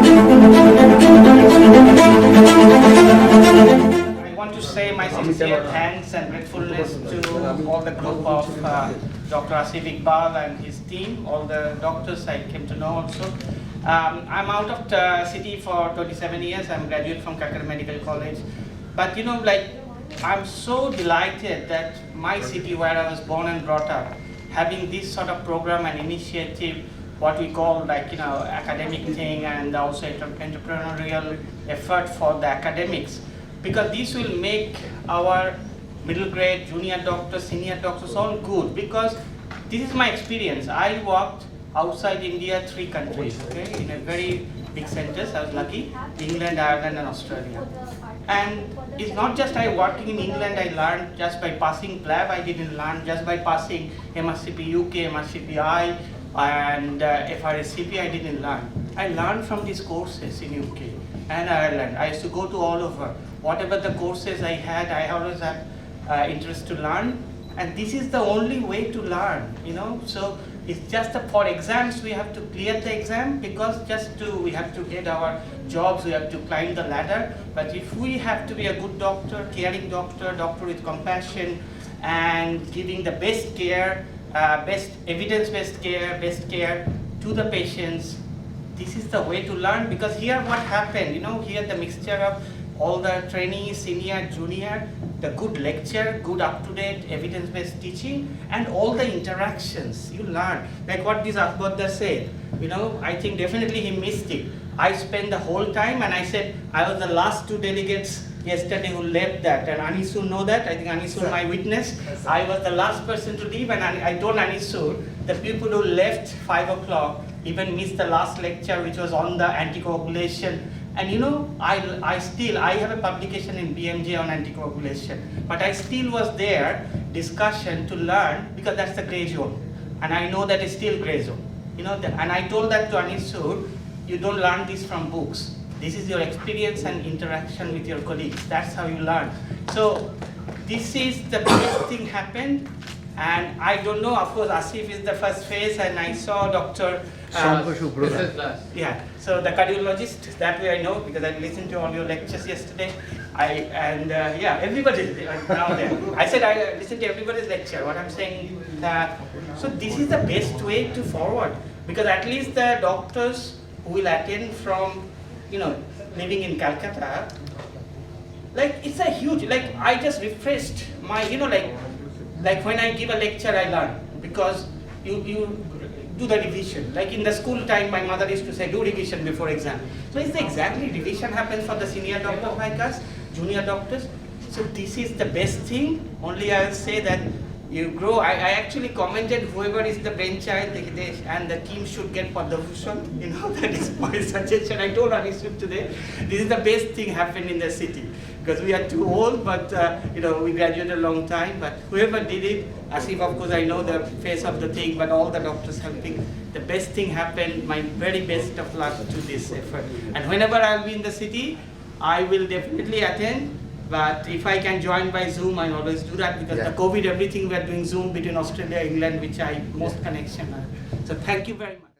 I want to say my sincere thanks and gratefulness to all the group of Dr. Asif Iqbal and his team, all the doctors I came to know also. I'm out of the city for 27 years. I'm a graduate from Kolkata Medical College. But you know, like, I'm so delighted that my city where I was born and brought up, having this sort of program and initiative, what we call like, you know, academic thing and also entrepreneurial effort for the academics. Because this will make our middle grade, junior doctors, senior doctors all good. Because this is my experience. I worked outside India, 3 countries, okay, in a very big centers. I was lucky, England, Ireland and Australia. And it's not just I working in England, I learned just by passing PLAB, I didn't learn just by passing MRCP UK, MRCP I and FRSCP, I didn't learn. I learned from these courses in UK and Ireland. I used to go to all over. Whatever the courses I had, I always had interest to learn. And this is the only way to learn, you know. So it's just for exams, we have to clear the exam because we have to get our jobs, we have to climb the ladder. But if we have to be a good doctor, caring doctor, doctor with compassion and giving the best care, best evidence-based care, best care to the patients, this is the way to learn. Because here what happened, you know, here the mixture of all the trainees, senior, junior, the good lecture, good up-to-date evidence-based teaching, and all the interactions you learn. Like what this 𝒃𝒂𝒂𝒅𝒆𝒎𝒚 said, you know, I think definitely he missed it. I spent the whole time and I said, I was the last 2 delegates yesterday who left that, and Anisul know that. I think Anisul my witness. I was the last person to leave, and I told Anisul, the people who left 5 o'clock even missed the last lecture, which was on the anticoagulation. And you know, I have a publication in BMJ on anticoagulation, but I still was there, discussion to learn, because that's the gray zone. And I know that it's still gray zone. You know, and I told that to Anisul, you don't learn this from books. This is your experience and interaction with your colleagues. That's how you learn. So this is the best thing happened. And I don't know, of course, Asif is the first phase, and I saw Dr. Yeah, so the cardiologist, that way I know, because I listened to all your lectures yesterday. Yeah, everybody now there. I said I listened to everybody's lecture. What I'm saying that, so this is the best way to forward, because at least the doctors who will attend from, you know, living in Kolkata, like it's a huge, like I just refreshed my, you know, like when I give a lecture I learn, because you do the revision. Like in the school time, my mother used to say, do revision before exam. So it's exactly revision happens for the senior doctors like us, junior doctors. So this is the best thing. Only I'll say that you grow. I actually commented whoever is the brainchild and the team should get Padma Bhushan. You know, that is my suggestion. I told Anisut today, this is the best thing happened in the city. Because we are too old, but you know, we graduated a long time. But whoever did it, Asif, of course, I know the face of the thing, but all the doctors helping. The best thing happened. My very best of luck to this effort. And whenever I'll be in the city, I will definitely attend. But if I can join by Zoom, I always do that, because the COVID, everything we are doing Zoom between Australia, England, which I most connection. So thank you very much.